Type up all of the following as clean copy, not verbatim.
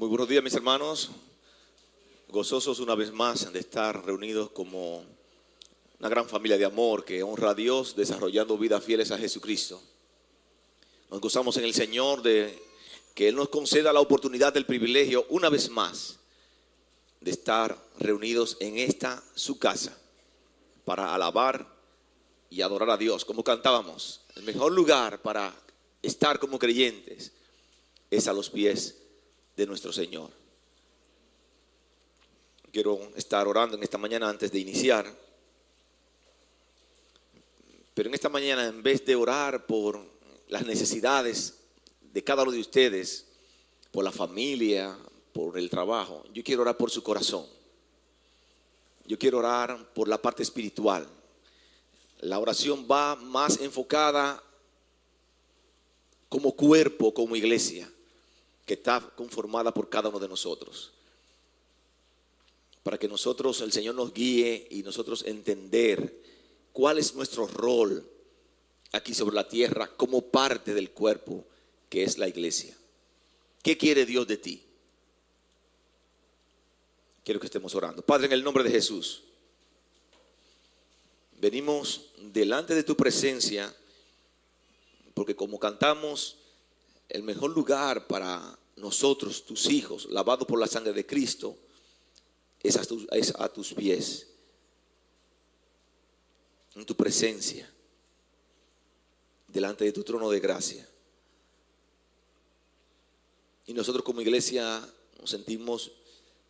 Muy buenos días, mis hermanos. Gozosos una vez más de estar reunidos como una gran familia de amor que honra a Dios, desarrollando vidas fieles a Jesucristo. Nos gozamos en el Señor de que Él nos conceda la oportunidad del privilegio una vez más de estar reunidos en esta su casa para alabar y adorar a Dios. Como cantábamos, el mejor lugar para estar como creyentes es a los pies de nuestro Señor. Quiero estar orando en esta mañana antes de iniciar. Pero en esta mañana, en vez de orar por las necesidades de cada uno de ustedes, por la familia, por el trabajo, yo quiero orar por su corazón. Yo quiero orar por la parte espiritual. La oración va más enfocada como cuerpo, como iglesia, que está conformada por cada uno de nosotros. Para que nosotros, el Señor nos guíe y nosotros entender cuál es nuestro rol aquí sobre la tierra como parte del cuerpo que es la iglesia. ¿Qué quiere Dios de ti? Quiero que estemos orando. Padre, en el nombre de Jesús, venimos delante de tu presencia porque como cantamos, el mejor lugar para nosotros, tus hijos, lavados por la sangre de Cristo, es a tus pies, en tu presencia, delante de tu trono de gracia. Y nosotros como iglesia nos sentimos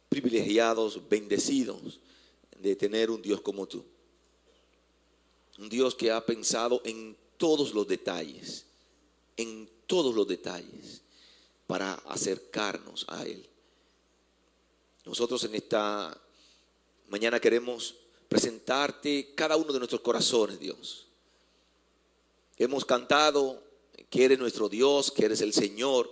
privilegiados, bendecidos de tener un Dios como tú. Un Dios que ha pensado en todos los detalles, para acercarnos a Él. Nosotros en esta mañana queremos presentarte cada uno de nuestros corazones, Dios. Hemos cantado que eres nuestro Dios, que eres el Señor,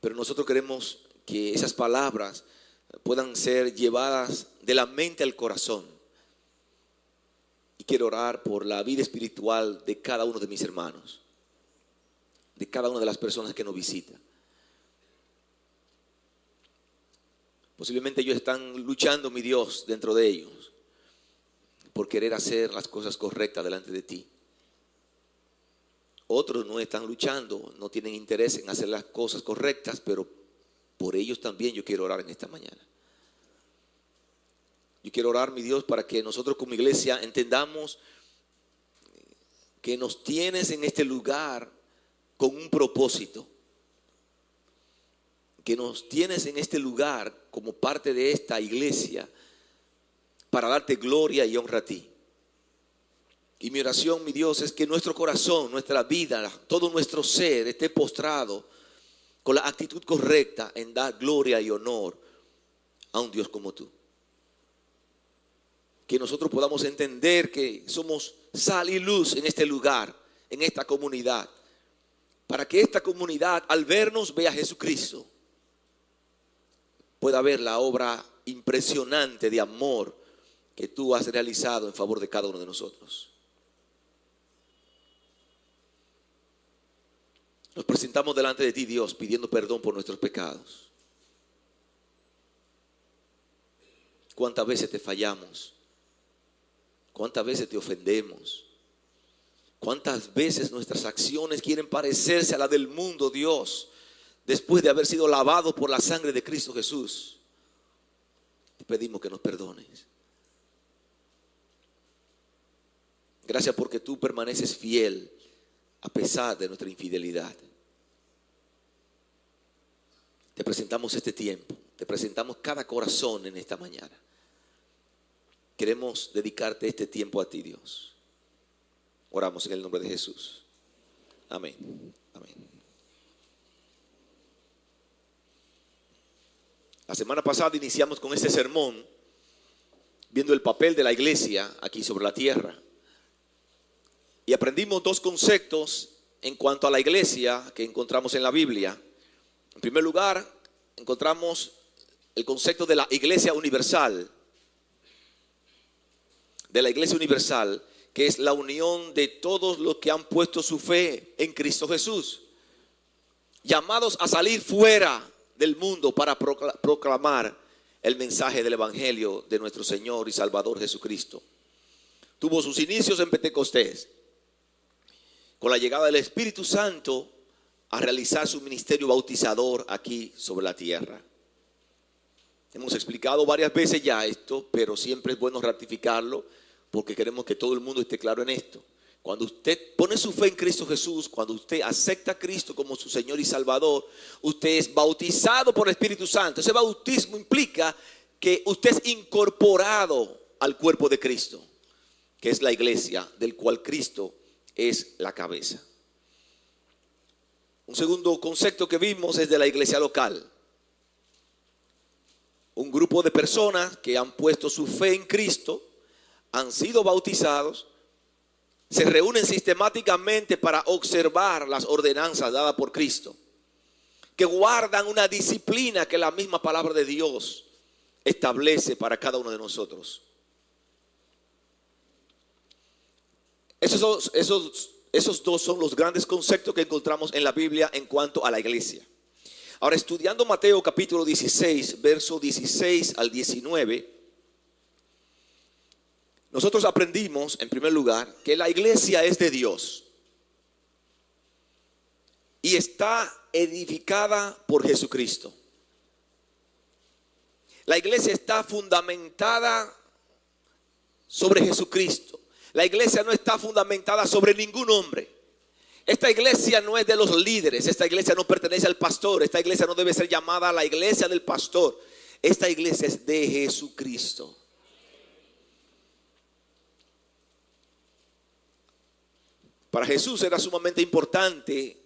pero nosotros queremos que esas palabras puedan ser llevadas de la mente al corazón. Y quiero orar por la vida espiritual de cada uno de mis hermanos, de cada una de las personas que nos visitan. Posiblemente ellos están luchando, mi Dios, dentro de ellos, por querer hacer las cosas correctas delante de ti. Otros no están luchando, no tienen interés en hacer las cosas correctas, pero por ellos también yo quiero orar en esta mañana. Yo quiero orar, mi Dios, para que nosotros como iglesia entendamos que nos tienes en este lugar con un propósito. Que nos tienes en este lugar como parte de esta iglesia para darte gloria y honra a ti. Y mi oración, mi Dios, es que nuestro corazón, nuestra vida, todo nuestro ser esté postrado con la actitud correcta en dar gloria y honor a un Dios como tú. Que nosotros podamos entender que somos sal y luz en este lugar, en esta comunidad, para que esta comunidad al vernos vea a Jesucristo, pueda ver la obra impresionante de amor que tú has realizado en favor de cada uno de nosotros. Nos presentamos delante de ti, Dios, pidiendo perdón por nuestros pecados. ¿Cuántas veces te fallamos? ¿Cuántas veces te ofendemos? ¿Cuántas veces nuestras acciones quieren parecerse a la del mundo, Dios? Después de haber sido lavados por la sangre de Cristo Jesús, te pedimos que nos perdones. Gracias porque tú permaneces fiel a pesar de nuestra infidelidad. Te presentamos este tiempo, te presentamos cada corazón en esta mañana. Queremos dedicarte este tiempo a ti, Dios. Oramos en el nombre de Jesús. Amén. Amén. La semana pasada iniciamos con este sermón viendo el papel de la iglesia aquí sobre la tierra. Y aprendimos dos conceptos en cuanto a la iglesia que encontramos en la Biblia. En primer lugar, encontramos el concepto de la iglesia universal. De la iglesia universal, que es la unión de todos los que han puesto su fe en Cristo Llamados a salir fuera del mundo para proclamar el mensaje del Evangelio de nuestro Señor y Salvador Jesucristo. Tuvo sus inicios en Pentecostés, con la llegada del Espíritu Santo a realizar su ministerio bautizador aquí sobre la tierra. Hemos explicado varias veces ya esto, pero siempre es bueno ratificarlo porque queremos que todo el mundo esté claro en esto. Cuando usted pone su fe en Cristo Jesús, cuando usted acepta a Cristo como su Señor y Salvador, usted es bautizado por el Espíritu Santo. Ese bautismo implica que usted es incorporado al cuerpo de Cristo, que es la iglesia, del cual Cristo es la cabeza. Un segundo concepto que vimos es de la iglesia local. Un grupo de personas que han puesto su fe en Cristo, han sido bautizados, se reúnen sistemáticamente para observar las ordenanzas dadas por Cristo, que guardan una disciplina que la misma palabra de Dios establece para cada uno de nosotros. Esos dos son los grandes conceptos que encontramos en la Biblia en cuanto a la iglesia. Ahora, estudiando Mateo capítulo 16, verso 16 al 19, nosotros aprendimos, en primer lugar, que la iglesia es de Dios y está edificada por Jesucristo. La iglesia está fundamentada sobre Jesucristo. La iglesia no está fundamentada sobre ningún hombre. Esta iglesia no es de los líderes. Esta iglesia no pertenece al pastor. Esta iglesia no debe ser llamada la iglesia del pastor. Esta iglesia es de Jesucristo. Para Jesús era sumamente importante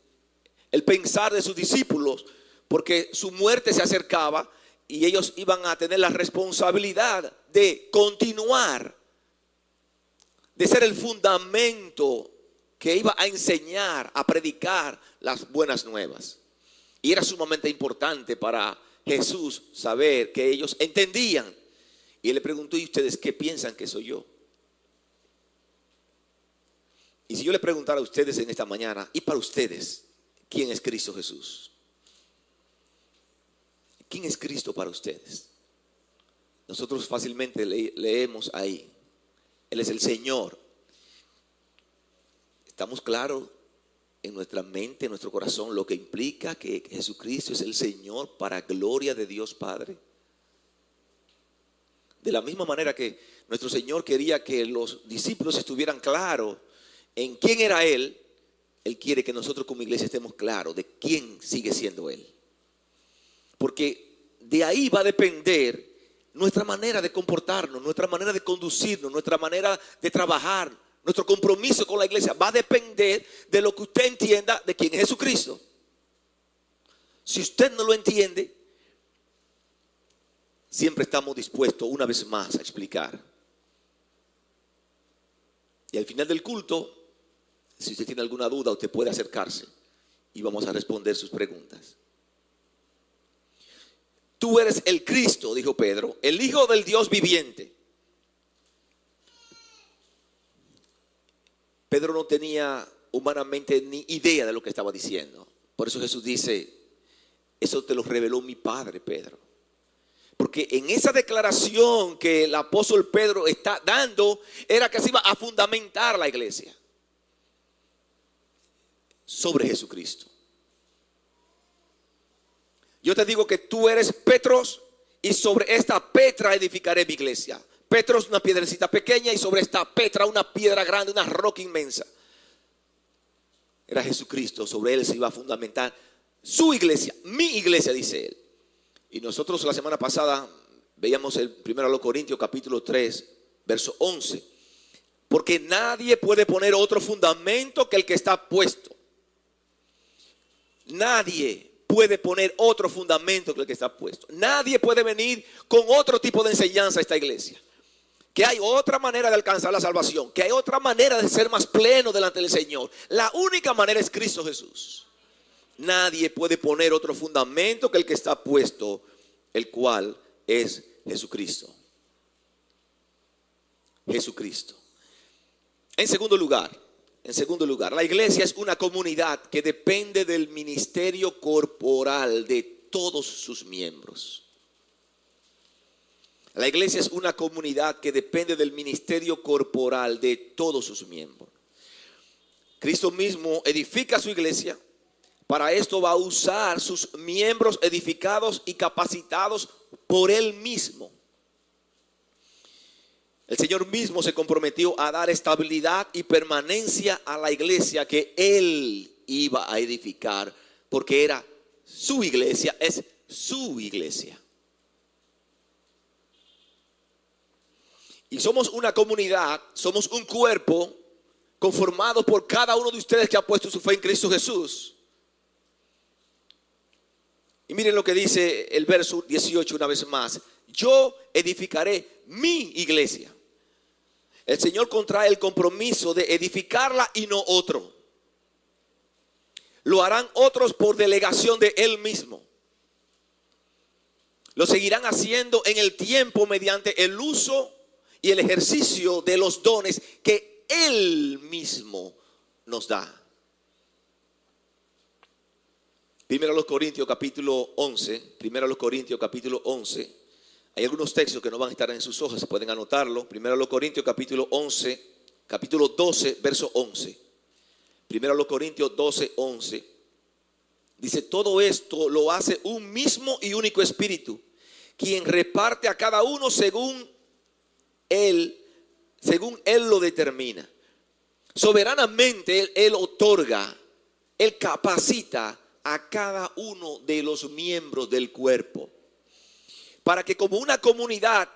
el pensar de sus discípulos, porque su muerte se acercaba y ellos iban a tener la responsabilidad de continuar, de ser el fundamento que iba a enseñar, a predicar las buenas nuevas. Y era sumamente importante para Jesús saber que ellos entendían. Y él le preguntó: ¿y ustedes qué piensan que soy yo? Y si yo le preguntara a ustedes en esta mañana, y para ustedes, ¿quién es Cristo Jesús? ¿Quién es Cristo para ustedes? Nosotros fácilmente leemos ahí: Él es el Señor. ¿Estamos claros en nuestra mente, en nuestro corazón, lo que implica que Jesucristo es el Señor para gloria de Dios Padre? De la misma manera que nuestro Señor quería que los discípulos estuvieran claros en quién era Él, Él quiere que nosotros como iglesia estemos claros de quién sigue siendo Él. Porque de ahí va a depender nuestra manera de comportarnos, nuestra manera de conducirnos, nuestra manera de trabajar, nuestro compromiso con la iglesia. Va a depender de lo que usted entienda de quién es Jesucristo. Si usted no lo entiende, siempre estamos dispuestos una vez más a explicar. Y al final del culto, si usted tiene alguna duda, usted puede acercarse y vamos a responder sus preguntas. Tú eres el Cristo, dijo Pedro, el Hijo del Dios viviente. Pedro no tenía humanamente ni idea de lo que estaba diciendo. Por eso Jesús dice: eso te lo reveló mi Padre, Pedro. Porque en esa declaración que el apóstol Pedro está dando, era que se iba a fundamentar la iglesia sobre Jesucristo. Yo te digo que tú eres Petros, y sobre esta Petra edificaré mi iglesia. Petros, una piedrecita pequeña, y sobre esta Petra una piedra grande, una roca inmensa. Era Jesucristo, sobre él se iba a fundamentar su iglesia, mi iglesia, dice él. Y nosotros la semana pasada veíamos el 1 Corintios capítulo 3, verso 11. Porque nadie puede poner otro fundamento que el que está puesto. Nadie puede poner otro fundamento que el que está puesto. Nadie puede venir con otro tipo de enseñanza a esta iglesia. Que hay otra manera de alcanzar la salvación, que hay otra manera de ser más pleno delante del Señor. La única manera es Cristo Jesús. Nadie puede poner otro fundamento que el que está puesto, el cual es Jesucristo. Jesucristo. En segundo lugar, la iglesia es una comunidad que depende del ministerio corporal de todos sus miembros. La iglesia es una comunidad que depende del ministerio corporal de todos sus miembros. Cristo mismo edifica su iglesia. Para esto va a usar sus miembros edificados y capacitados por Él mismo. El Señor mismo se comprometió a dar estabilidad y permanencia a la iglesia que Él iba a edificar, porque era su iglesia, es su iglesia. Y somos una comunidad, somos un cuerpo conformado por cada uno de ustedes que ha puesto su fe en Cristo Jesús. Y miren lo que dice el verso 18 una vez más. Yo edificaré mi iglesia. El Señor contrae el compromiso de edificarla y no otro. Lo harán otros por delegación de Él mismo. Lo seguirán haciendo en el tiempo mediante el uso y el ejercicio de los dones que Él mismo nos da. Primero los Corintios capítulo 11. Primero los Corintios capítulo 11. Hay algunos textos que no van a estar en sus hojas, se pueden anotarlo. Primero los Corintios capítulo 11, capítulo 12, verso 11. Primero los Corintios 12, 11. Dice, todo esto lo hace un mismo y único espíritu, quien reparte a cada uno según Él lo determina. Soberanamente Él otorga, Él capacita a cada uno de los miembros del cuerpo, para que como una comunidad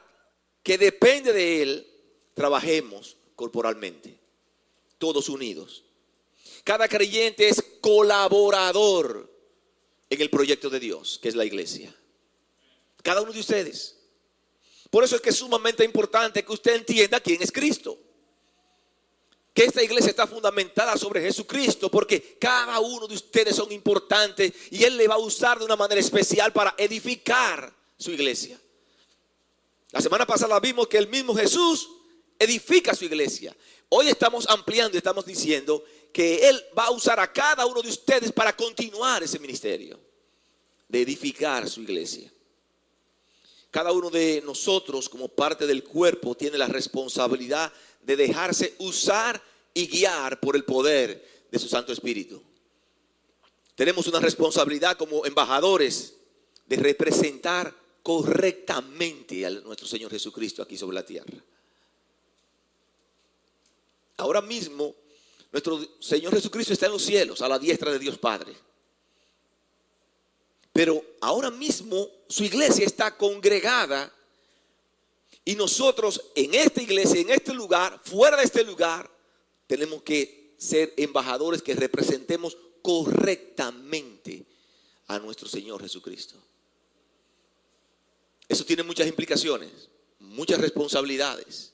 que depende de Él, trabajemos corporalmente, todos unidos. Cada creyente es colaborador en el proyecto de Dios, que es la iglesia. Cada uno de ustedes. Por eso es que es sumamente importante que usted entienda quién es Cristo. Que esta iglesia está fundamentada sobre Jesucristo, porque cada uno de ustedes son importantes y Él le va a usar de una manera especial para edificar su iglesia. La semana pasada vimos que el mismo Jesús edifica su iglesia. Hoy estamos ampliando y estamos diciendo que Él va a usar a cada uno de ustedes para continuar ese ministerio de edificar su iglesia. Cada uno de nosotros como parte del cuerpo tiene la responsabilidad de dejarse usar y guiar por el poder de su Santo Espíritu. Tenemos una responsabilidad como embajadores de representar correctamente a nuestro Señor Jesucristo aquí sobre la tierra. Ahora mismo nuestro Señor Jesucristo está en los cielos, a la diestra de Dios Padre. Pero ahora mismo su iglesia está congregada y nosotros en esta iglesia, en este lugar, fuera de este lugar, tenemos que ser embajadores que representemos correctamente a nuestro Señor Jesucristo. Eso tiene muchas implicaciones, muchas responsabilidades,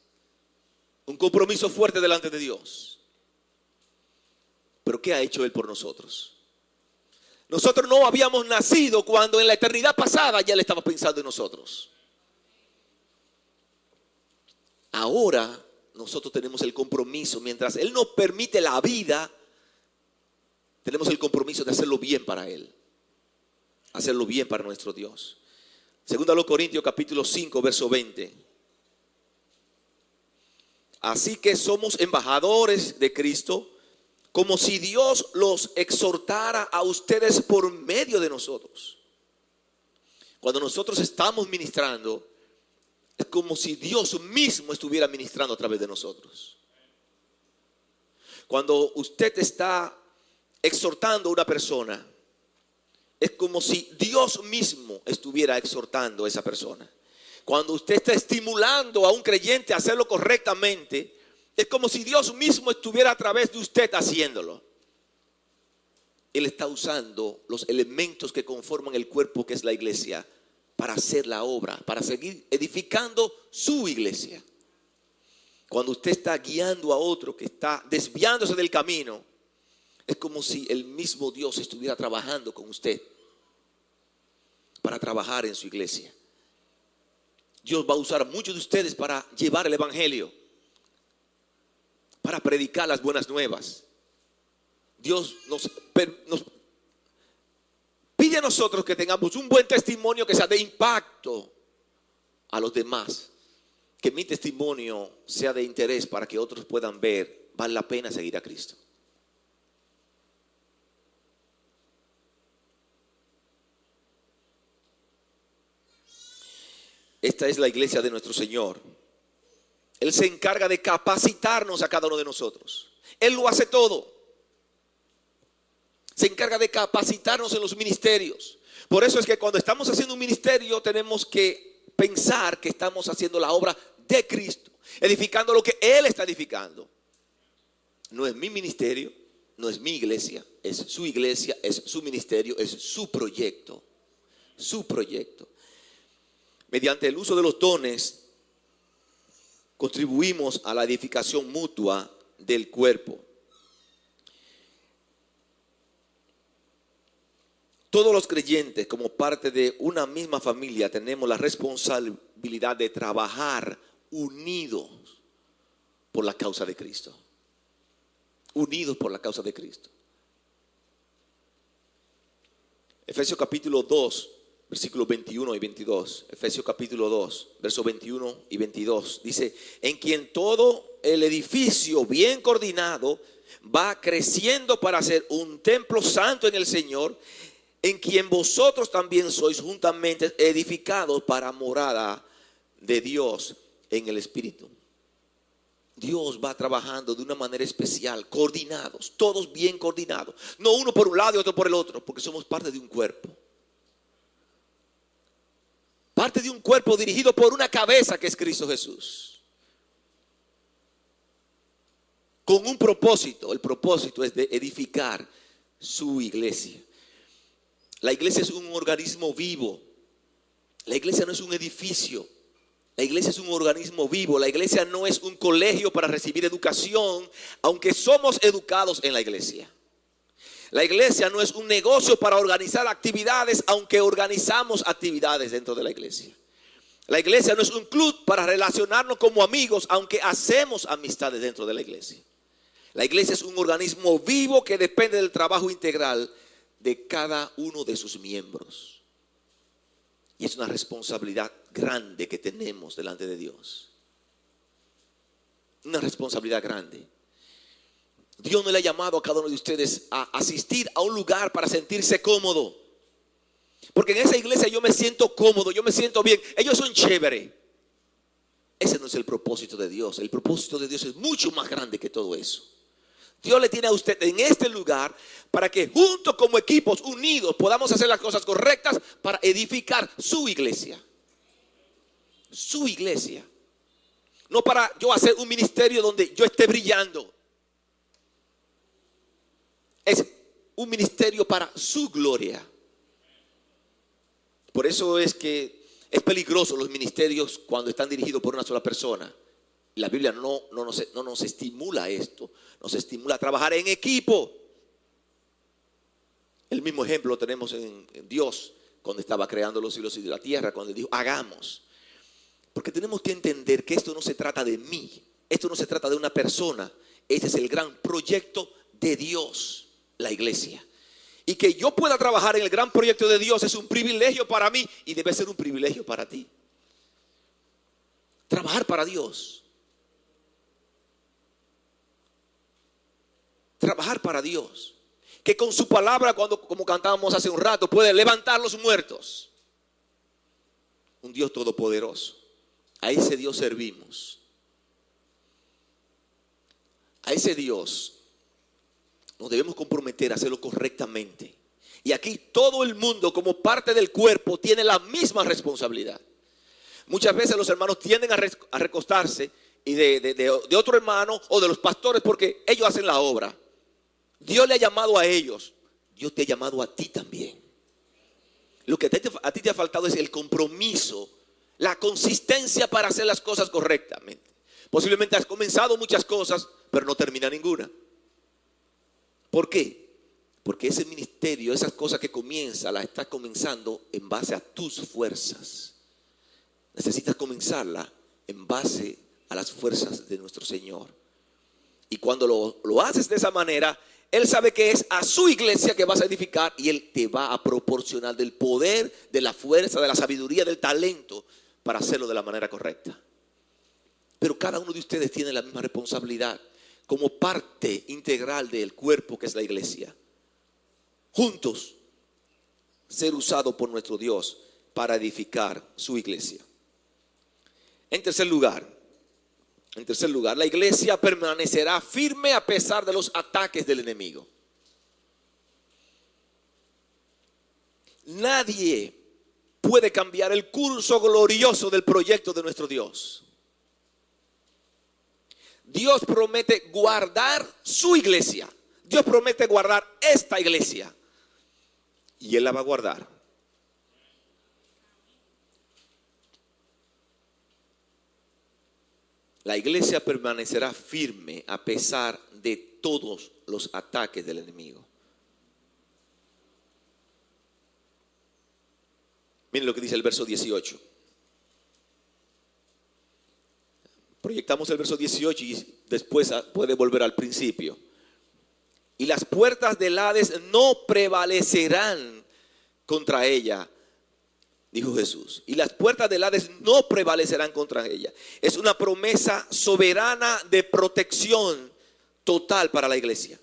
un compromiso fuerte delante de Dios. Pero ¿qué ha hecho Él por nosotros? Nosotros no habíamos nacido cuando en la eternidad pasada ya Él estaba pensando en nosotros. Ahora nosotros tenemos el compromiso, mientras Él nos permite la vida, tenemos el compromiso de hacerlo bien para Él, hacerlo bien para nuestro Dios. Segunda a los Corintios capítulo 5 verso 20. Así que somos embajadores de Cristo, como si Dios los exhortara a ustedes por medio de nosotros. Cuando nosotros estamos ministrando, es como si Dios mismo estuviera ministrando a través de nosotros. Cuando usted está exhortando a una persona, es como si Dios mismo estuviera exhortando a esa persona. Cuando usted está estimulando a un creyente a hacerlo correctamente, es como si Dios mismo estuviera a través de usted haciéndolo. Él está usando los elementos que conforman el cuerpo que es la iglesia para hacer la obra, para seguir edificando su iglesia. Cuando usted está guiando a otro que está desviándose del camino, es como si el mismo Dios estuviera trabajando con usted para trabajar en su iglesia. Dios va a usar a muchos de ustedes para llevar el evangelio, para predicar las buenas nuevas. Dios nos pide brille en nosotros, que tengamos un buen testimonio que sea de impacto a los demás. Que mi testimonio sea de interés para que otros puedan ver, vale la pena seguir a Cristo. Esta es la iglesia de nuestro Señor. Él se encarga de capacitarnos a cada uno de nosotros. Él lo hace todo. Se encarga de capacitarnos en los ministerios. Por eso es que cuando estamos haciendo un ministerio tenemos que pensar que estamos haciendo la obra de Cristo, edificando lo que Él está edificando. No es mi ministerio, no es mi iglesia, es su iglesia, es su ministerio, es su proyecto. Su proyecto. Mediante el uso de los dones, contribuimos a la edificación mutua del cuerpo. Todos los creyentes, como parte de una misma familia, tenemos la responsabilidad de trabajar unidos por la causa de Cristo. Unidos por la causa de Cristo. Efesios capítulo 2, versículos 21 y 22. Efesios capítulo 2, versos 21 y 22. Dice, en quien todo el edificio bien coordinado va creciendo para ser un templo santo en el Señor, en quien vosotros también sois juntamente edificados para morada de Dios en el Espíritu. Dios va trabajando de una manera especial, coordinados, todos bien coordinados. No uno por un lado y otro por el otro, porque somos parte de un cuerpo. Parte de un cuerpo dirigido por una cabeza que es Cristo Jesús. Con un propósito. El propósito es de edificar su iglesia. La iglesia es un organismo vivo. La iglesia no es un edificio. La iglesia es un organismo vivo. La iglesia no es un colegio para recibir educación, aunque somos educados en la iglesia. La iglesia no es un negocio para organizar actividades, aunque organizamos actividades dentro de la iglesia. La iglesia no es un club para relacionarnos como amigos, aunque hacemos amistades dentro de la iglesia. La iglesia es un organismo vivo que depende del trabajo integral de cada uno de sus miembros. Y es una responsabilidad grande que tenemos delante de Dios. Una responsabilidad grande. Dios no le ha llamado a cada uno de ustedes a asistir a un lugar para sentirse cómodo. Porque en esa iglesia yo me siento cómodo, yo me siento bien. Ellos son chéveres. Ese no es el propósito de Dios. El propósito de Dios es mucho más grande que todo eso. Dios le tiene a usted en este lugar para que juntos como equipos unidos podamos hacer las cosas correctas para edificar su iglesia. Su iglesia. No para yo hacer un ministerio donde yo esté brillando. Es un ministerio para su gloria. Por eso es que es peligroso los ministerios cuando están dirigidos por una sola persona. La Biblia no nos estimula esto. Nos estimula a trabajar en equipo. El mismo ejemplo lo tenemos en Dios cuando estaba creando los cielos y la tierra, cuando dijo hagamos. Porque tenemos que entender que esto no se trata de mí. Esto no se trata de una persona. Este es el gran proyecto de Dios, la iglesia. Y que yo pueda trabajar en el gran proyecto de Dios es un privilegio para mí y debe ser un privilegio para ti. Trabajar para Dios. Trabajar para Dios. Que con su palabra, como cantábamos hace un rato, puede levantar los muertos. Un Dios todopoderoso. A ese Dios servimos. A ese Dios nos debemos comprometer a hacerlo correctamente. Y aquí todo el mundo como parte del cuerpo tiene la misma responsabilidad. Muchas veces los hermanos tienden a recostarse y de otro hermano o de los pastores porque ellos hacen la obra. Dios le ha llamado a ellos. Dios te ha llamado a ti también. Lo que a ti te ha faltado es el compromiso, la consistencia para hacer las cosas correctamente. Posiblemente has comenzado muchas cosas, pero no termina ninguna. ¿Por qué? Porque ese ministerio, esas cosas que comienza, las estás comenzando en base a tus fuerzas. Necesitas comenzarla en base a las fuerzas de nuestro Señor. Y cuando lo haces de esa manera, Él sabe que es a su iglesia que vas a edificar y Él te va a proporcionar del poder, de la fuerza, de la sabiduría, del talento para hacerlo de la manera correcta. Pero cada uno de ustedes tiene la misma responsabilidad como parte integral del cuerpo que es la iglesia. Juntos, ser usado por nuestro Dios para edificar su iglesia. En tercer lugar, la iglesia permanecerá firme a pesar de los ataques del enemigo. Nadie puede cambiar el curso glorioso del proyecto de nuestro Dios. Dios promete guardar su iglesia. Dios promete guardar esta iglesia. Y Él la va a guardar. La iglesia permanecerá firme a pesar de todos los ataques del enemigo. Miren lo que dice el verso 18. Proyectamos el verso 18 y después puede volver al principio. Y las puertas del Hades no prevalecerán contra ella, dijo Jesús. Y las puertas del Hades no prevalecerán contra ella. Es una promesa soberana de protección total para la iglesia.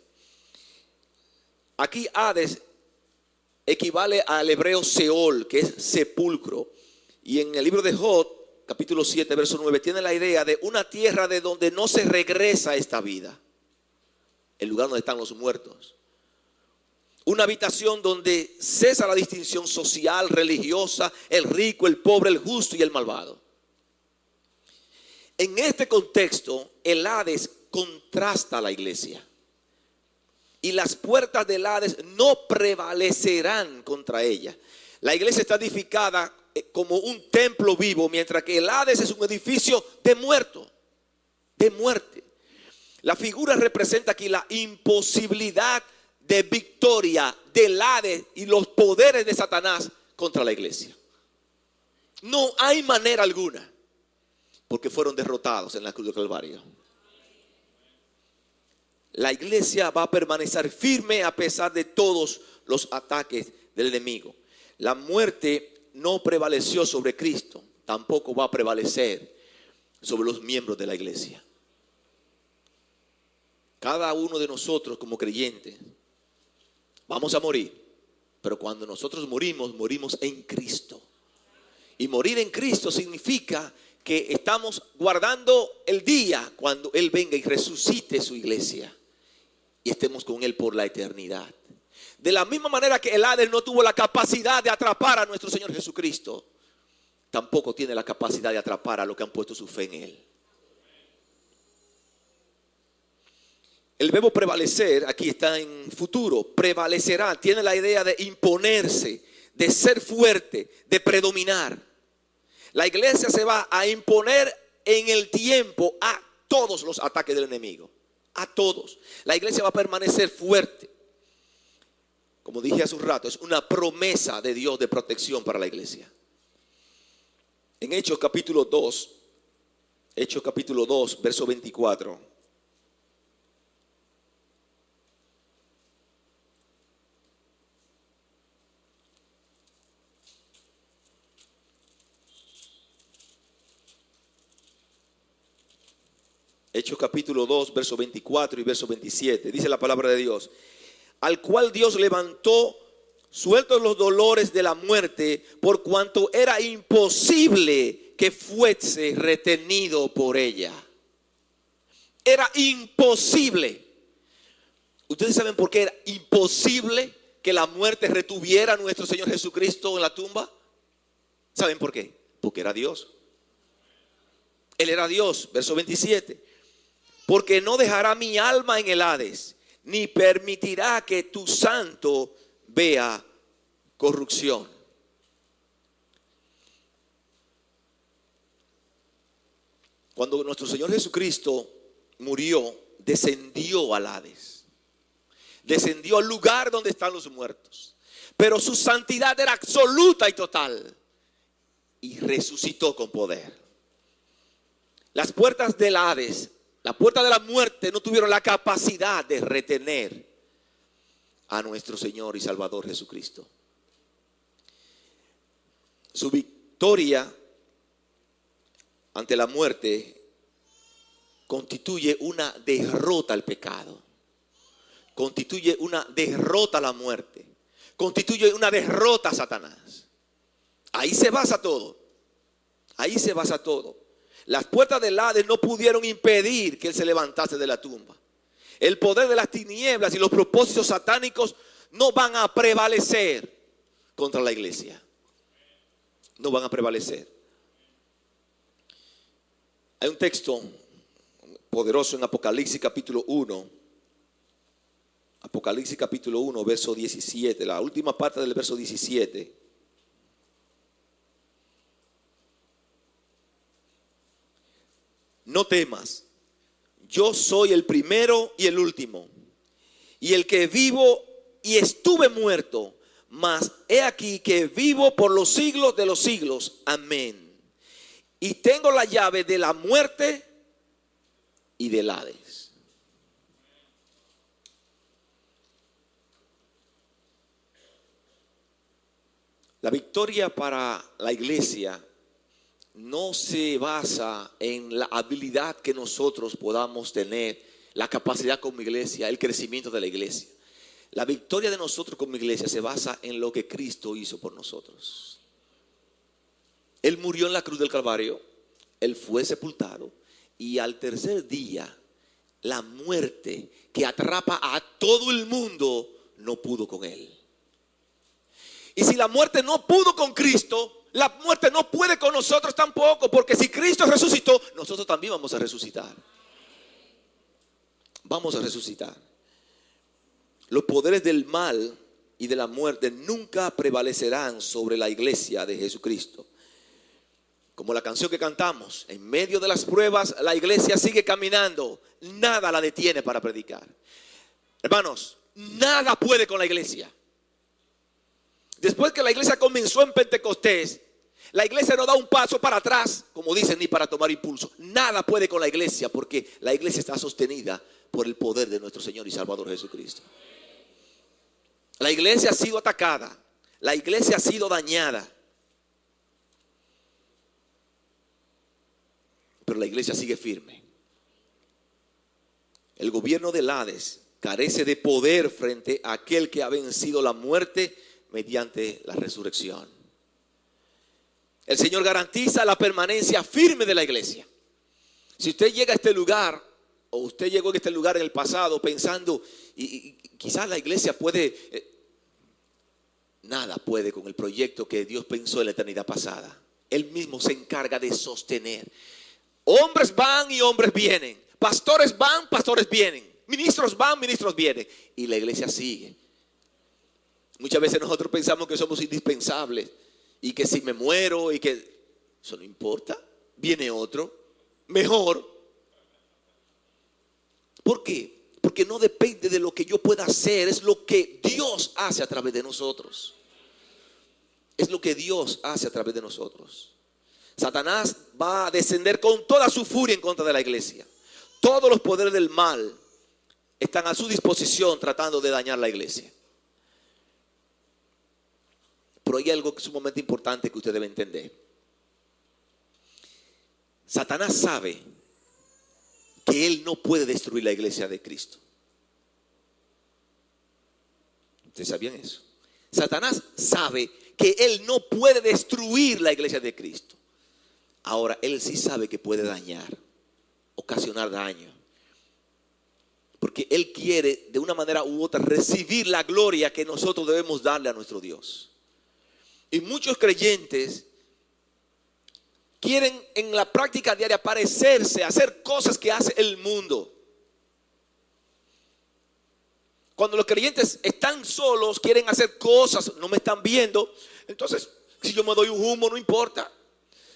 Aquí Hades equivale al hebreo Seol, que es sepulcro. Y en el libro de Job, capítulo 7, verso 9, tiene la idea de una tierra de donde no se regresa a esta vida. El lugar donde están los muertos. Una habitación donde cesa la distinción social, religiosa, el rico, el pobre, el justo y el malvado. En este contexto, el Hades contrasta a la iglesia. Y las puertas del Hades no prevalecerán contra ella. La iglesia está edificada como un templo vivo, mientras que el Hades es un edificio de muerto, de muerte. La figura representa aquí la imposibilidad de victoria del Hades y los poderes de Satanás contra la iglesia. No hay manera alguna, porque fueron derrotados en la cruz del Calvario. La iglesia va a permanecer firme a pesar de todos los ataques del enemigo. La muerte no prevaleció sobre Cristo, tampoco va a prevalecer sobre los miembros de la iglesia. Cada uno de nosotros como creyentes vamos a morir, pero cuando nosotros morimos, morimos en Cristo. Y morir en Cristo significa que estamos guardando el día cuando Él venga y resucite su iglesia y estemos con Él por la eternidad. De la misma manera que el Hades no tuvo la capacidad de atrapar a nuestro Señor Jesucristo, tampoco tiene la capacidad de atrapar a los que han puesto su fe en Él. El verbo prevalecer aquí está en futuro, prevalecerá, tiene la idea de imponerse, de ser fuerte, de predominar. La iglesia se va a imponer en el tiempo a todos los ataques del enemigo, a todos. La iglesia va a permanecer fuerte. Como dije hace un rato, es una promesa de Dios de protección para la iglesia. En Hechos capítulo 2, verso 24. Hechos capítulo 2, verso 24 y verso 27. Dice la palabra de Dios. Al cual Dios levantó, sueltos los dolores de la muerte, por cuanto era imposible que fuese retenido por ella. Era imposible. ¿Ustedes saben por qué era imposible que la muerte retuviera a nuestro Señor Jesucristo en la tumba? ¿Saben por qué? Porque era Dios. Él era Dios. Verso 27. Porque no dejará mi alma en el Hades, ni permitirá que tu santo vea corrupción. Cuando nuestro Señor Jesucristo murió, descendió al Hades. Descendió al lugar donde están los muertos. Pero su santidad era absoluta y total. Y resucitó con poder. Las puertas del Hades, la puerta de la muerte, no tuvieron la capacidad de retener a nuestro Señor y Salvador Jesucristo. Su victoria ante la muerte constituye una derrota al pecado, constituye una derrota a la muerte, constituye una derrota a Satanás. Ahí se basa todo, ahí se basa todo. Las puertas del Hades no pudieron impedir que él se levantase de la tumba. El poder de las tinieblas y los propósitos satánicos no van a prevalecer contra la iglesia. No van a prevalecer. Hay un texto poderoso en Apocalipsis capítulo 1. Apocalipsis capítulo 1, verso 17. La última parte del verso 17. No temas, yo soy el primero y el último, y el que vivo y estuve muerto, mas he aquí que vivo por los siglos de los siglos. Amén. Y tengo la llave de la muerte y del Hades. La victoria para la iglesia no se basa en la habilidad que nosotros podamos tener, la capacidad como iglesia, el crecimiento de la iglesia. La victoria de nosotros como iglesia se basa en lo que Cristo hizo por nosotros. Él murió en la cruz del Calvario, Él fue sepultado y al tercer día la muerte que atrapa a todo el mundo no pudo con Él. Y si la muerte no pudo con Cristo, la muerte no puede con nosotros tampoco, porque si Cristo resucitó, nosotros también vamos a resucitar. Vamos a resucitar. Los poderes del mal y de la muerte nunca prevalecerán sobre la iglesia de Jesucristo. Como la canción que cantamos, en medio de las pruebas la iglesia sigue caminando, nada la detiene para predicar. Hermanos, nada puede con la iglesia. Después que la iglesia comenzó en Pentecostés, la iglesia no da un paso para atrás, como dicen, ni para tomar impulso. Nada puede con la iglesia, porque la iglesia está sostenida por el poder de nuestro Señor y Salvador Jesucristo. La iglesia ha sido atacada, la iglesia ha sido dañada, pero la iglesia sigue firme. El gobierno del Hades carece de poder frente a aquel que ha vencido la muerte mediante la resurrección. El Señor garantiza la permanencia firme de la iglesia. Si usted llega a este lugar, o usted llegó a este lugar en el pasado pensando, y quizás la iglesia puede, nada puede con el proyecto que Dios pensó en la eternidad pasada. Él mismo se encarga de sostener. Hombres van y hombres vienen. Pastores van, pastores vienen. Ministros van, ministros vienen. Y la iglesia sigue. Muchas veces nosotros pensamos que somos indispensables y que si me muero y que eso no importa, viene otro mejor. ¿Por qué? Porque no depende de lo que yo pueda hacer, es lo que Dios hace a través de nosotros. Es lo que Dios hace a través de nosotros. Satanás va a descender con toda su furia en contra de la iglesia. Todos los poderes del mal están a su disposición tratando de dañar la iglesia. Pero hay algo sumamente importante que usted debe entender. Satanás sabe que él no puede destruir la iglesia de Cristo. ¿Ustedes sabían eso? Satanás sabe que él no puede destruir la iglesia de Cristo. Ahora, él sí sabe que puede dañar, ocasionar daño. Porque él quiere de una manera u otra recibir la gloria que nosotros debemos darle a nuestro Dios. Y muchos creyentes quieren en la práctica diaria parecerse, hacer cosas que hace el mundo. Cuando los creyentes están solos, quieren hacer cosas, no me están viendo. Entonces, si yo me doy un humo, no importa.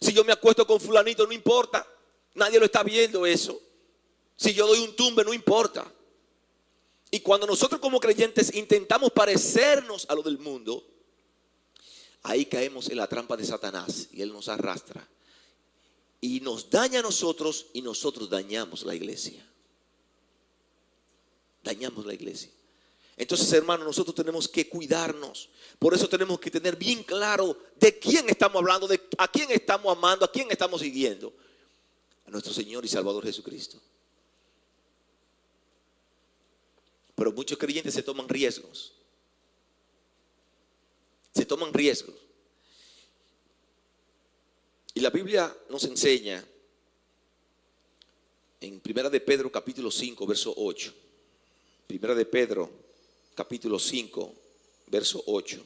Si yo me acuesto con fulanito, no importa. Nadie lo está viendo eso. Si yo doy un tumbe, no importa. Y cuando nosotros como creyentes intentamos parecernos a lo del mundo, ahí caemos en la trampa de Satanás y él nos arrastra. Y nos daña a nosotros y nosotros dañamos la iglesia. Dañamos la iglesia. Entonces, hermanos, nosotros tenemos que cuidarnos. Por eso tenemos que tener bien claro de quién estamos hablando, de a quién estamos amando, a quién estamos siguiendo. A nuestro Señor y Salvador Jesucristo. Pero muchos creyentes se toman riesgos. Se toman riesgos. Y la Biblia nos enseña en 1 de Pedro capítulo 5, verso 8. 1 de Pedro capítulo 5, verso 8.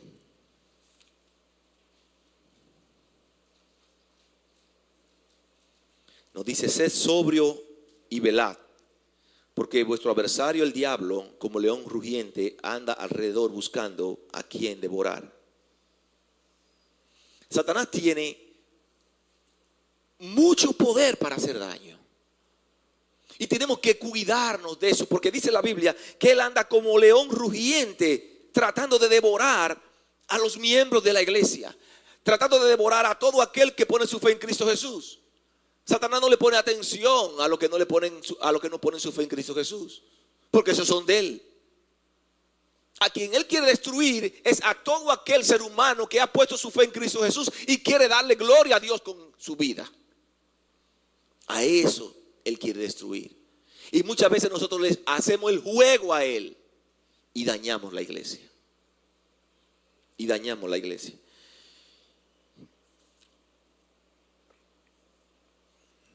Nos dice: sed sobrio y velad, porque vuestro adversario el diablo, como león rugiente, anda alrededor buscando a quien devorar. Satanás tiene mucho poder para hacer daño. Y tenemos que cuidarnos de eso, porque dice la Biblia que él anda como león rugiente, tratando de devorar a los miembros de la iglesia, tratando de devorar a todo aquel que pone su fe en Cristo Jesús. Satanás no le pone atención a los que no ponen su fe en Cristo Jesús, porque esos son de él. A quien él quiere destruir es a todo aquel ser humano que ha puesto su fe en Cristo Jesús y quiere darle gloria a Dios con su vida. A eso él quiere destruir. Y muchas veces nosotros les hacemos el juego a él y dañamos la iglesia. Y dañamos la iglesia.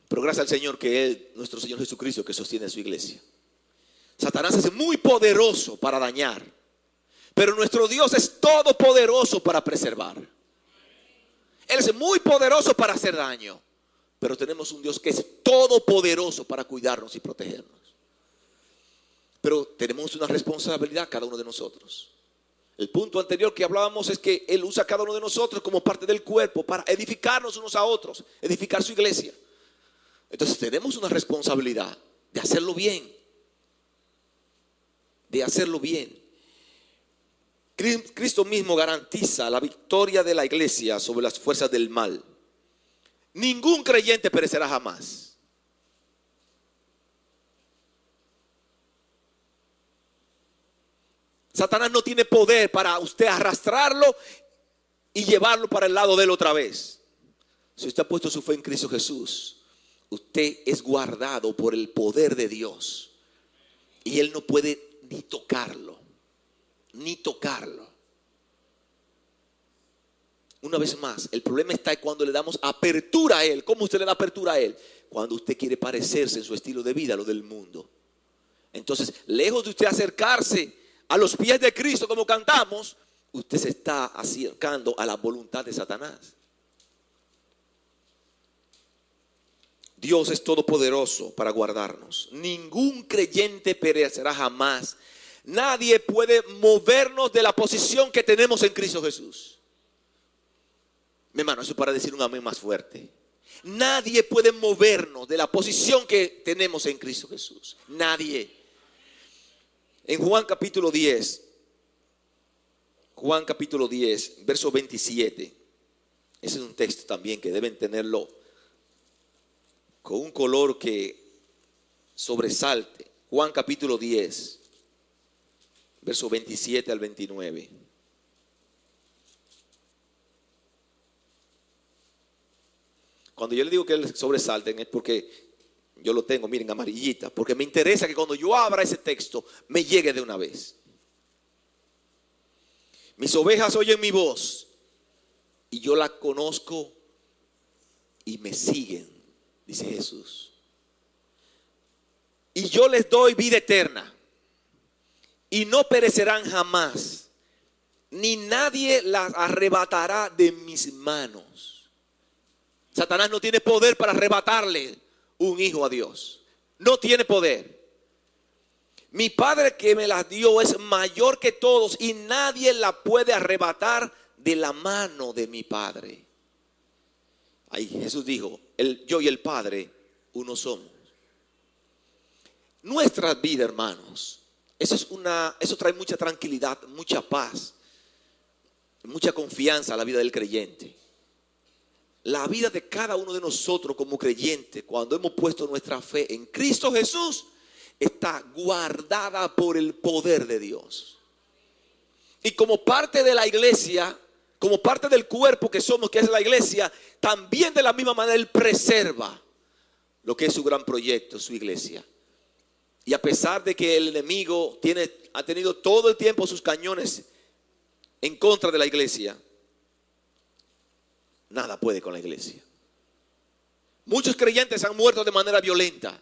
Pero gracias al Señor que Él, nuestro Señor Jesucristo, que sostiene a su iglesia. Satanás es muy poderoso para dañar, pero nuestro Dios es todopoderoso para preservar. Él es muy poderoso para hacer daño, pero tenemos un Dios que es todopoderoso para cuidarnos y protegernos. Pero tenemos una responsabilidad cada uno de nosotros. El punto anterior que hablábamos es que Él usa a cada uno de nosotros como parte del cuerpo para edificarnos unos a otros, edificar su iglesia. Entonces tenemos una responsabilidad de hacerlo bien. De hacerlo bien. Cristo mismo garantiza la victoria de la iglesia sobre las fuerzas del mal. Ningún creyente perecerá jamás. Satanás no tiene poder para usted arrastrarlo y llevarlo para el lado de él otra vez. Si usted ha puesto su fe en Cristo Jesús, usted es guardado por el poder de Dios. Y él no puede ni tocarlo. Ni tocarlo. Una vez más, el problema está cuando le damos apertura a él. ¿Cómo usted le da apertura a él? Cuando usted quiere parecerse en su estilo de vida a lo del mundo. Entonces, lejos de usted acercarse a los pies de Cristo como cantamos, usted se está acercando a la voluntad de Satanás. Dios es todopoderoso para guardarnos. Ningún creyente perecerá jamás. Nadie puede movernos de la posición que tenemos en Cristo Jesús. Mi hermano, eso es para decir un amén más fuerte. Nadie puede movernos de la posición que tenemos en Cristo Jesús. Nadie. En Juan capítulo 10, verso 27. Ese es un texto también que deben tenerlo con un color que sobresalte. Juan capítulo 10, verso 27 al 29. Cuando yo le digo que él sobresalten es porque yo lo tengo, miren, amarillita, porque me interesa que cuando yo abra ese texto me llegue de una vez. Mis ovejas oyen mi voz y yo la conozco y me siguen, dice Jesús. Y yo les doy vida eterna y no perecerán jamás, ni nadie las arrebatará de mis manos. Satanás no tiene poder para arrebatarle un hijo a Dios. No tiene poder. Mi Padre que me las dio es mayor que todos y nadie la puede arrebatar de la mano de mi Padre. Ahí Jesús dijo, yo y el Padre uno somos. Nuestras vidas, hermanos, eso trae mucha tranquilidad, mucha paz, mucha confianza a la vida del creyente. La vida de cada uno de nosotros como creyentes, cuando hemos puesto nuestra fe en Cristo Jesús, está guardada por el poder de Dios. Y como parte de la iglesia, como parte del cuerpo que somos, que es la iglesia, también de la misma manera Él preserva lo que es su gran proyecto, su iglesia. Y a pesar de que el enemigo ha tenido todo el tiempo sus cañones en contra de la iglesia, nada puede con la iglesia. Muchos creyentes han muerto de manera violenta.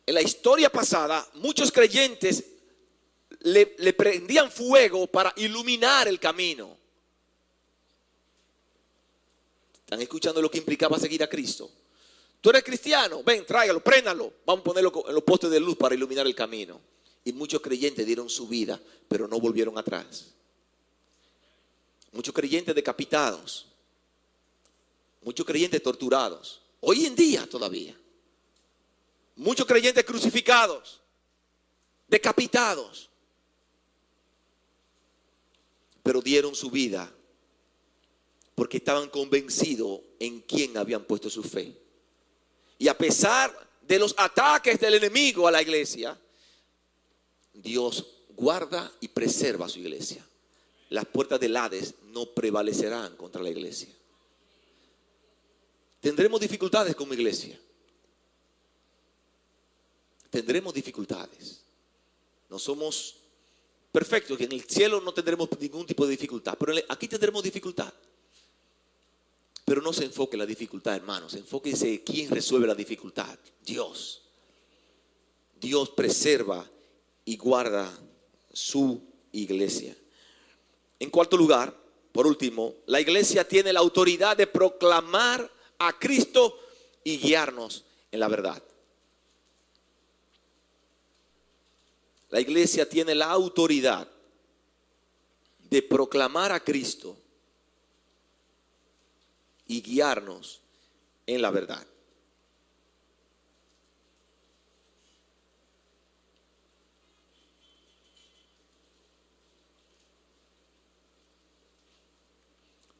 En la historia pasada, muchos creyentes le prendían fuego para iluminar el camino. ¿Están escuchando lo que implicaba seguir a Cristo? Tú eres cristiano, ven, tráigalo, préndalo. Vamos a ponerlo en los postes de luz para iluminar el camino. Y muchos creyentes dieron su vida, pero no volvieron atrás. Muchos creyentes decapitados. Muchos creyentes torturados. Hoy en día todavía. Muchos creyentes crucificados. Decapitados. Pero dieron su vida porque estaban convencidos en quién habían puesto su fe. Y a pesar de los ataques del enemigo a la iglesia, Dios guarda y preserva a su iglesia. Las puertas del Hades no prevalecerán contra la iglesia. Tendremos dificultades como iglesia. Tendremos dificultades. No somos perfectos, que en el cielo no tendremos ningún tipo de dificultad, pero aquí tendremos dificultad. Pero no se enfoque en la dificultad, hermanos. Enfóquese en quién resuelve la dificultad. Dios. Dios preserva y guarda su iglesia. En cuarto lugar, por último, la iglesia tiene la autoridad de proclamar a Cristo y guiarnos en la verdad. La iglesia tiene la autoridad de proclamar a Cristo y guiarnos en la verdad.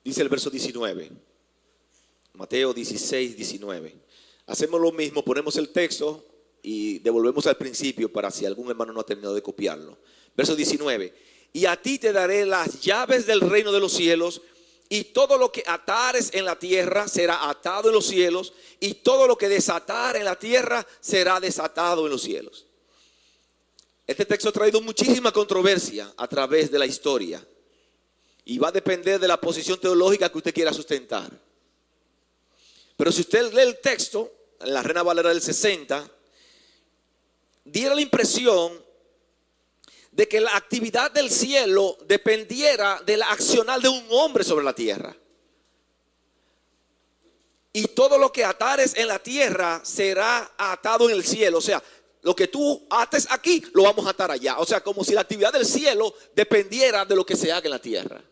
Dice el verso 19, Mateo 16, 19. Hacemos lo mismo, ponemos el texto y devolvemos al principio para si algún hermano no ha terminado de copiarlo. Verso 19. Y a ti te daré las llaves del reino de los cielos, y todo lo que atares en la tierra será atado en los cielos, y todo lo que desatar en la tierra será desatado en los cielos. Este texto ha traído muchísima controversia a través de la historia. Y va a depender de la posición teológica que usted quiera sustentar. Pero si usted lee el texto, en la Reina Valera del 60, diera la impresión de que la actividad del cielo dependiera de la accional de un hombre sobre la tierra. Y todo lo que atares en la tierra será atado en el cielo. O sea, lo que tú ates aquí, lo vamos a atar allá. O sea, como si la actividad del cielo dependiera de lo que se haga en la tierra.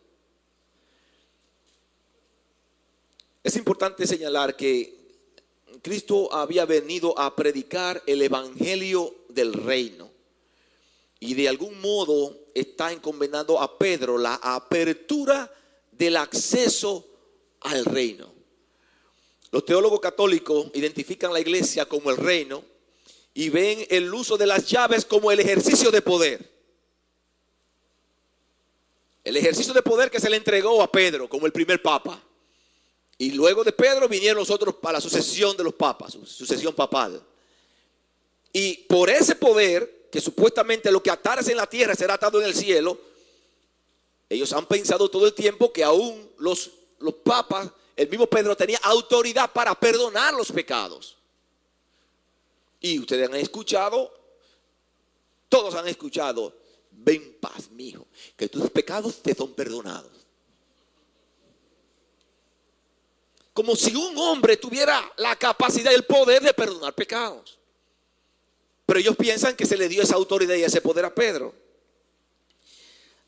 Es importante señalar que Cristo había venido a predicar el evangelio del reino. Y de algún modo está encomendando a Pedro la apertura del acceso al reino. Los teólogos católicos identifican la iglesia como el reino y ven el uso de las llaves como el ejercicio de poder. El ejercicio de poder que se le entregó a Pedro como el primer papa. Y luego de Pedro vinieron los otros para la sucesión de los papas, sucesión papal. Y por ese poder, que supuestamente lo que atares en la tierra será atado en el cielo, ellos han pensado todo el tiempo que aún los papas, el mismo Pedro tenía autoridad para perdonar los pecados. Y ustedes han escuchado, todos han escuchado, ven paz, mi hijo, que tus pecados te son perdonados. Como si un hombre tuviera la capacidad y el poder de perdonar pecados. Pero ellos piensan que se le dio esa autoridad y ese poder a Pedro.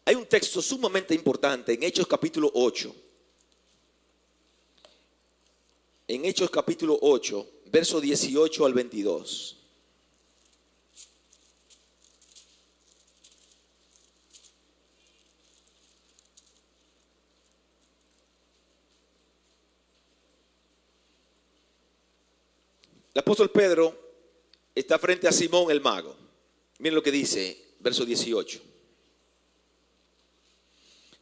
Hay un texto sumamente importante en Hechos capítulo 8. En Hechos capítulo 8, verso 18 al 22. El apóstol Pedro está frente a Simón el mago. Miren lo que dice, verso 18.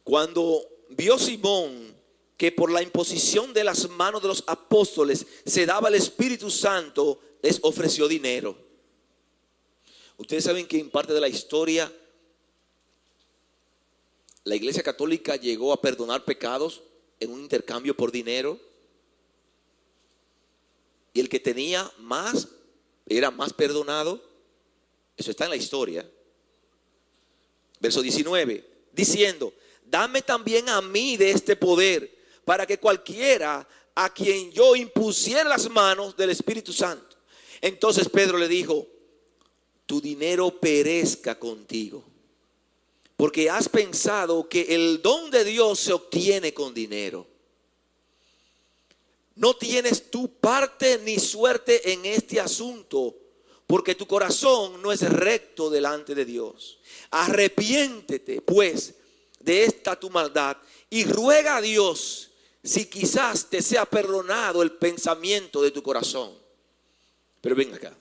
Cuando vio Simón que por la imposición de las manos de los apóstoles se daba el Espíritu Santo, les ofreció dinero. Ustedes saben que en parte de la historia la Iglesia Católica llegó a perdonar pecados en un intercambio por dinero. Y el que tenía más era más perdonado. Eso está en la historia. Verso 19, diciendo: dame también a mí de este poder, para que cualquiera a quien yo impusiera las manos del Espíritu Santo. Entonces Pedro le dijo: tu dinero perezca contigo, porque has pensado que el don de Dios se obtiene con dinero. No tienes tu parte ni suerte en este asunto, porque tu corazón no es recto delante de Dios. Arrepiéntete, pues, de esta tu maldad y ruega a Dios si quizás te sea perdonado el pensamiento de tu corazón. Pero ven acá,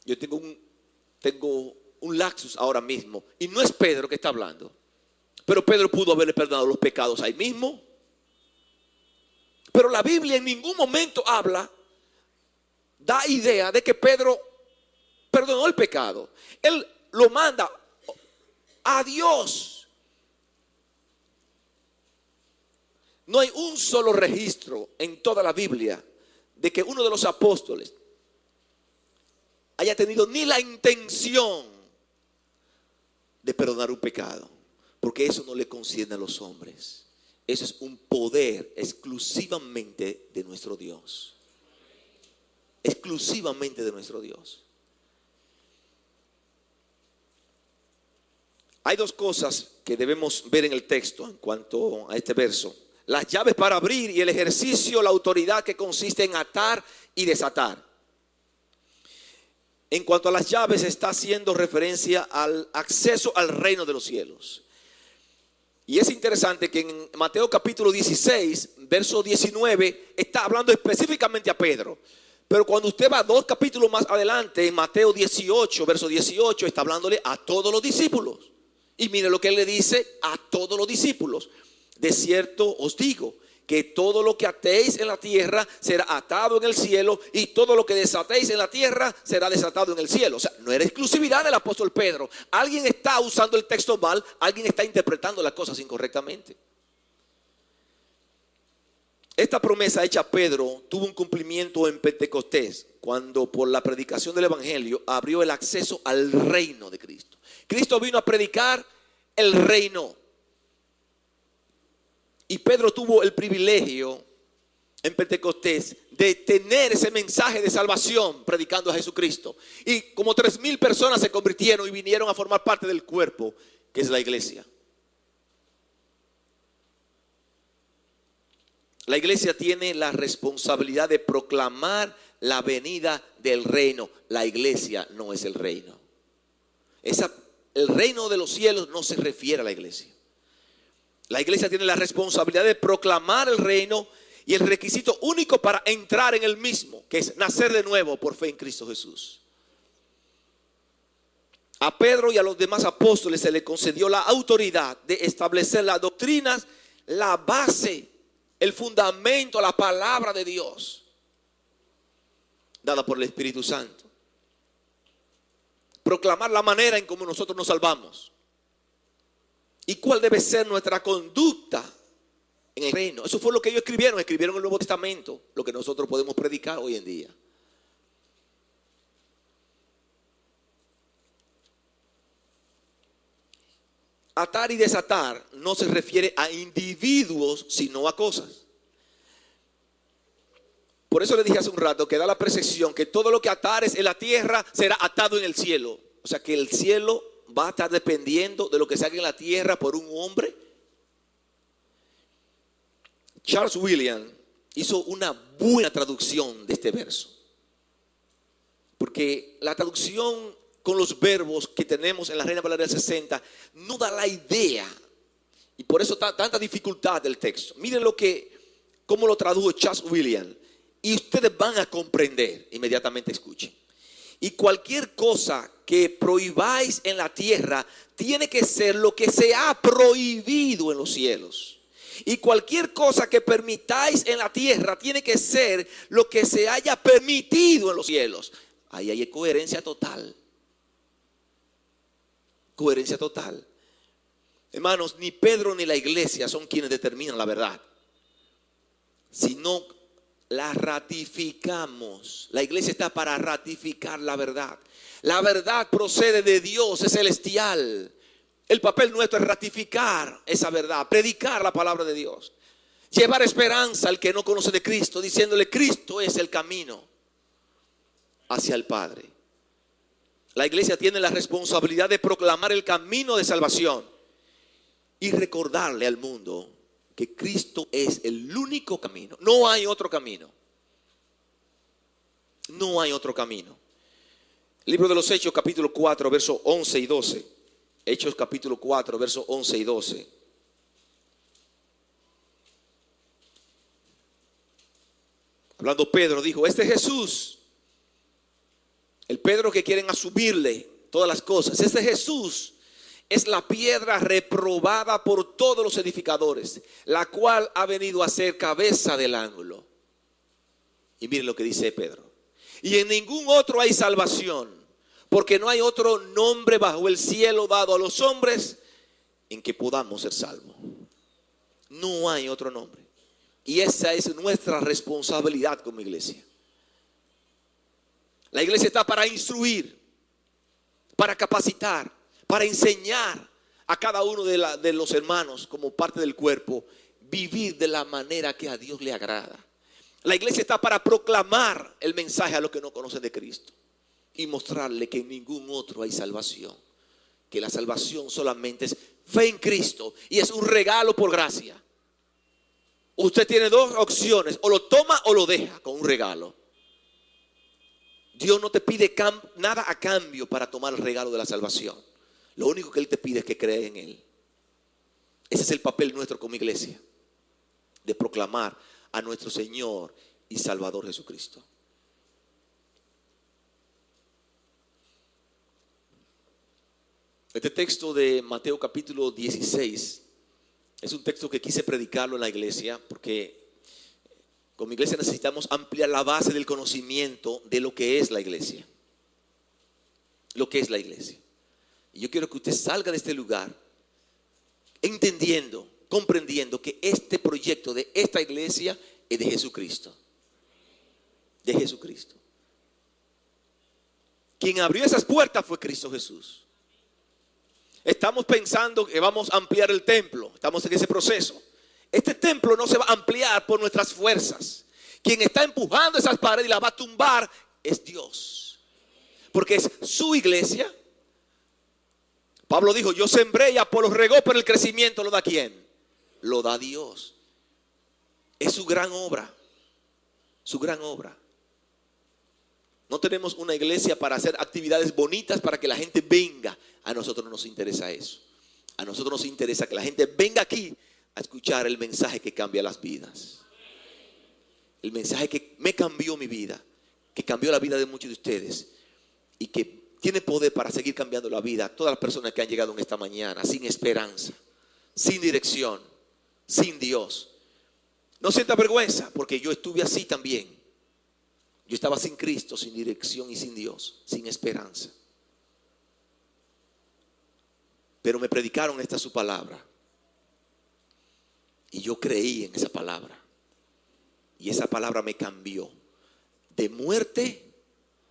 yo tengo un lapsus ahora mismo, y no es Pedro que está hablando, pero Pedro pudo haberle perdonado los pecados ahí mismo. Pero la Biblia en ningún momento da idea de que Pedro perdonó el pecado. Él lo manda a Dios. No hay un solo registro en toda la Biblia de que uno de los apóstoles haya tenido ni la intención de perdonar un pecado, porque eso no le concierne a los hombres. Eso es un poder exclusivamente de nuestro Dios. Exclusivamente de nuestro Dios. Hay dos cosas que debemos ver en el texto en cuanto a este verso: las llaves para abrir y el ejercicio, la autoridad que consiste en atar y desatar. En cuanto a las llaves, está haciendo referencia al acceso al reino de los cielos. Y es interesante que en Mateo capítulo 16, verso 19, está hablando específicamente a Pedro. Pero cuando usted va 2 capítulos más adelante, en Mateo 18, verso 18, está hablándole a todos los discípulos. Y mire lo que él le dice a todos los discípulos: de cierto os digo, que todo lo que atéis en la tierra será atado en el cielo, y todo lo que desatéis en la tierra será desatado en el cielo. O sea, no era exclusividad del apóstol Pedro. Alguien está usando el texto mal, alguien está interpretando las cosas incorrectamente. Esta promesa hecha a Pedro tuvo un cumplimiento en Pentecostés, cuando por la predicación del evangelio abrió el acceso al reino de Cristo. Cristo vino a predicar el reino. Y Pedro tuvo el privilegio en Pentecostés de tener ese mensaje de salvación predicando a Jesucristo. Y como 3,000 personas se convirtieron y vinieron a formar parte del cuerpo que es la iglesia. La iglesia tiene la responsabilidad de proclamar la venida del reino. La iglesia no es el reino. El reino de los cielos no se refiere a la iglesia. La iglesia tiene la responsabilidad de proclamar el reino y el requisito único para entrar en el mismo, que es nacer de nuevo por fe en Cristo Jesús. A Pedro y a los demás apóstoles se le concedió la autoridad de establecer las doctrinas, la base, el fundamento, la palabra de Dios, dada por el Espíritu Santo. Proclamar la manera en cómo nosotros nos salvamos. ¿Y cuál debe ser nuestra conducta en el reino? Eso fue lo que ellos escribieron el Nuevo Testamento, lo que nosotros podemos predicar hoy en día. Atar y desatar no se refiere a individuos, sino a cosas. Por eso le dije hace un rato que da la percepción que todo lo que atares en la tierra será atado en el cielo. O sea que el cielo va a estar dependiendo de lo que se haga en la tierra por un hombre. Charles Williams hizo una buena traducción de este verso, porque la traducción con los verbos que tenemos en la Reina Valera del 60 no da la idea, y por eso tanta dificultad del texto. Miren cómo lo tradujo Charles Williams, y ustedes van a comprender. Inmediatamente escuchen. Y cualquier cosa que prohibáis en la tierra tiene que ser lo que se ha prohibido en los cielos. Y cualquier cosa que permitáis en la tierra tiene que ser lo que se haya permitido en los cielos. Ahí hay coherencia total. Coherencia total. Hermanos, ni Pedro ni la iglesia son quienes determinan la verdad, sino la ratificamos. La iglesia está para ratificar la verdad. La verdad procede de Dios, es celestial. El papel nuestro es ratificar esa verdad, predicar la palabra de Dios, llevar esperanza al que no conoce de Cristo, diciéndole: Cristo es el camino hacia el Padre. La iglesia tiene la responsabilidad de proclamar el camino de salvación y recordarle al mundo que Cristo es el único camino. No hay otro camino. No hay otro camino. El libro de los Hechos, capítulo 4, versos 11 y 12. Hechos capítulo 4, versos 11 y 12. Hablando Pedro, dijo: este Jesús, el Pedro que quieren asumirle todas las cosas, este Jesús es la piedra reprobada por todos los edificadores, la cual ha venido a ser cabeza del ángulo. Y miren lo que dice Pedro: y en ningún otro hay salvación, porque no hay otro nombre bajo el cielo dado a los hombres en que podamos ser salvos. No hay otro nombre. Y esa es nuestra responsabilidad como iglesia. La iglesia está para instruir, para capacitar, para enseñar a cada uno de los hermanos como parte del cuerpo, vivir de la manera que a Dios le agrada. La iglesia está para proclamar el mensaje a los que no conocen de Cristo y mostrarle que en ningún otro hay salvación, que la salvación solamente es fe en Cristo y es un regalo por gracia. Usted tiene dos opciones: o lo toma o lo deja con un regalo. Dios no te pide nada a cambio para tomar el regalo de la salvación. Lo único que Él te pide es que creas en Él. Ese es el papel nuestro como iglesia, de proclamar a nuestro Señor y Salvador Jesucristo. Este texto de Mateo capítulo 16 es un texto que quise predicarlo en la iglesia porque como iglesia necesitamos ampliar la base del conocimiento de lo que es la iglesia. Lo que es la iglesia. Y yo quiero que usted salga de este lugar entendiendo, comprendiendo que este proyecto de esta iglesia es de Jesucristo. De Jesucristo. Quien abrió esas puertas fue Cristo Jesús. Estamos pensando que vamos a ampliar el templo. Estamos en ese proceso. Este templo no se va a ampliar por nuestras fuerzas. Quien está empujando esas paredes y las va a tumbar es Dios. Porque es su iglesia. Pablo dijo: yo sembré y Apolo regó, pero el crecimiento lo da ¿quién? Lo da Dios. Es su gran obra. Su gran obra. No tenemos una iglesia para hacer actividades bonitas para que la gente venga. A nosotros no nos interesa eso. A nosotros nos interesa que la gente venga aquí a escuchar el mensaje que cambia las vidas. El mensaje que me cambió mi vida, que cambió la vida de muchos de ustedes y que tiene poder para seguir cambiando la vida a todas las personas que han llegado en esta mañana sin esperanza, sin dirección, sin Dios. No sienta vergüenza, porque yo estuve así también. Yo estaba sin Cristo, sin dirección y sin Dios, sin esperanza. Pero me predicaron esta su palabra. Y yo creí en esa palabra. Y esa palabra me cambió de muerte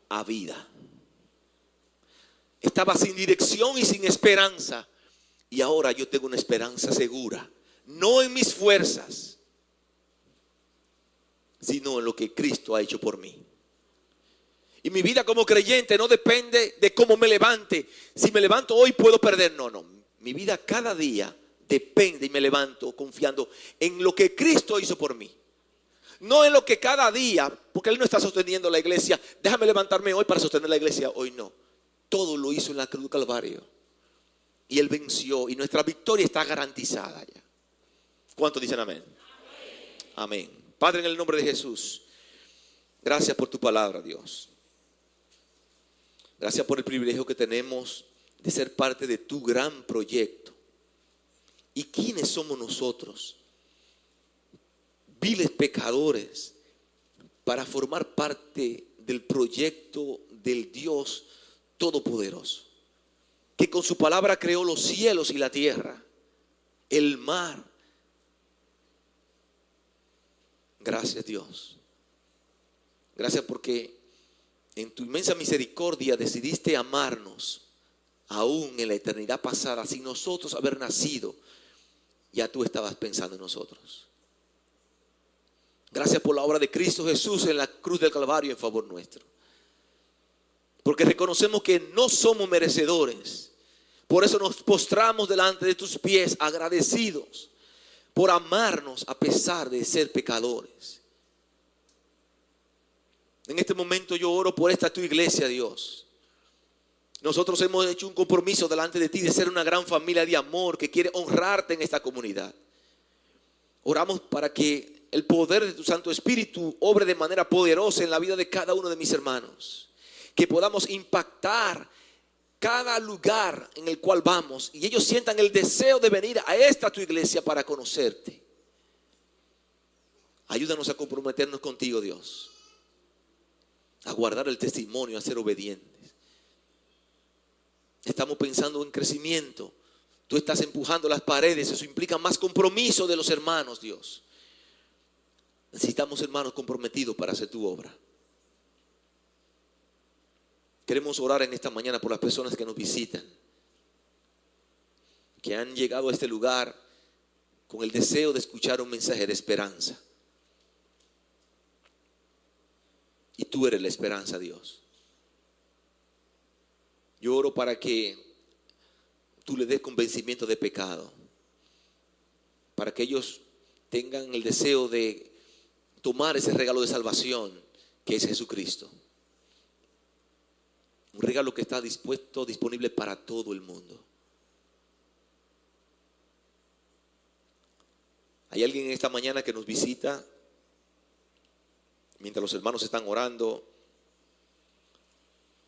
a vida. Estaba sin dirección y sin esperanza. Y ahora yo tengo una esperanza segura. No en mis fuerzas, sino en lo que Cristo ha hecho por mí. Y mi vida como creyente no depende de cómo me levante. Si me levanto hoy puedo perder. No. Mi vida cada día depende y me levanto confiando en lo que Cristo hizo por mí. No en lo que cada día, porque Él no está sosteniendo la iglesia. Déjame levantarme hoy para sostener la iglesia. Hoy no. Todo lo hizo en la cruz del Calvario. Y Él venció. Y nuestra victoria está garantizada ya. ¿Cuántos dicen amén? Amén. Padre, en el nombre de Jesús, gracias por tu palabra, Dios. Gracias por el privilegio que tenemos de ser parte de tu gran proyecto. ¿Y quiénes somos nosotros, viles pecadores, para formar parte del proyecto del Dios Todopoderoso, que con su palabra creó los cielos y la tierra, el mar? Gracias, Dios. Gracias porque en tu inmensa misericordia decidiste amarnos aún en la eternidad pasada, sin nosotros haber nacido. Ya tú estabas pensando en nosotros. Gracias por la obra de Cristo Jesús en la cruz del Calvario en favor nuestro. Porque reconocemos que no somos merecedores. Por eso nos postramos delante de tus pies agradecidos por amarnos a pesar de ser pecadores. En este momento yo oro por esta tu iglesia, Dios. Nosotros hemos hecho un compromiso delante de ti de ser una gran familia de amor que quiere honrarte en esta comunidad. Oramos para que el poder de tu Santo Espíritu obre de manera poderosa en la vida de cada uno de mis hermanos. Que podamos impactar cada lugar en el cual vamos y ellos sientan el deseo de venir a esta tu iglesia para conocerte. Ayúdanos a comprometernos contigo, Dios, a guardar el testimonio, a ser obedientes. Estamos pensando en crecimiento. Tú estás empujando las paredes. Eso implica más compromiso de los hermanos, Dios. Necesitamos hermanos comprometidos para hacer tu obra. Queremos orar en esta mañana por las personas que nos visitan, que han llegado a este lugar con el deseo de escuchar un mensaje de esperanza. Y tú eres la esperanza, Dios. Yo oro para que tú le des convencimiento de pecado, para que ellos tengan el deseo de tomar ese regalo de salvación que es Jesucristo. Un regalo que está disponible para todo el mundo. Hay alguien en esta mañana que nos visita mientras los hermanos están orando,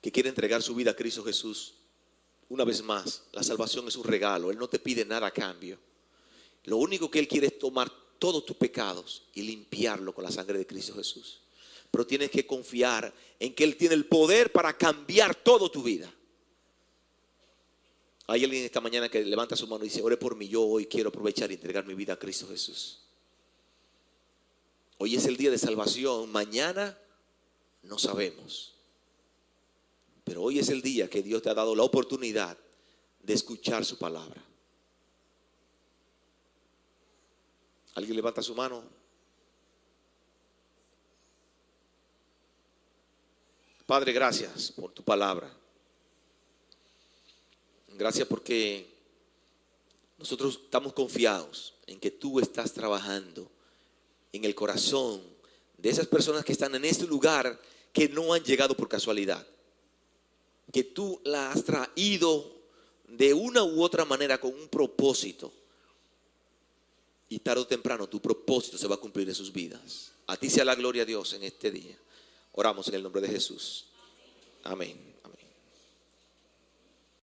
que quiere entregar su vida a Cristo Jesús. Una vez más, la salvación es un regalo. Él no te pide nada a cambio. Lo único que Él quiere es tomar todos tus pecados y limpiarlo con la sangre de Cristo Jesús. Pero tienes que confiar en que Él tiene el poder para cambiar toda tu vida. Hay alguien esta mañana que levanta su mano y dice: ore por mí, yo hoy quiero aprovechar y entregar mi vida a Cristo Jesús. Hoy es el día de salvación, mañana no sabemos. Pero hoy es el día que Dios te ha dado la oportunidad de escuchar su palabra. ¿Alguien levanta su mano? Padre, gracias por tu palabra. Gracias porque nosotros estamos confiados en que tú estás trabajando en el corazón de esas personas que están en este lugar, que no han llegado por casualidad. Que tú las has traído de una u otra manera con un propósito. Y tarde o temprano tu propósito se va a cumplir en sus vidas. A ti sea la gloria, Dios, en este día. Oramos en el nombre de Jesús. Amén.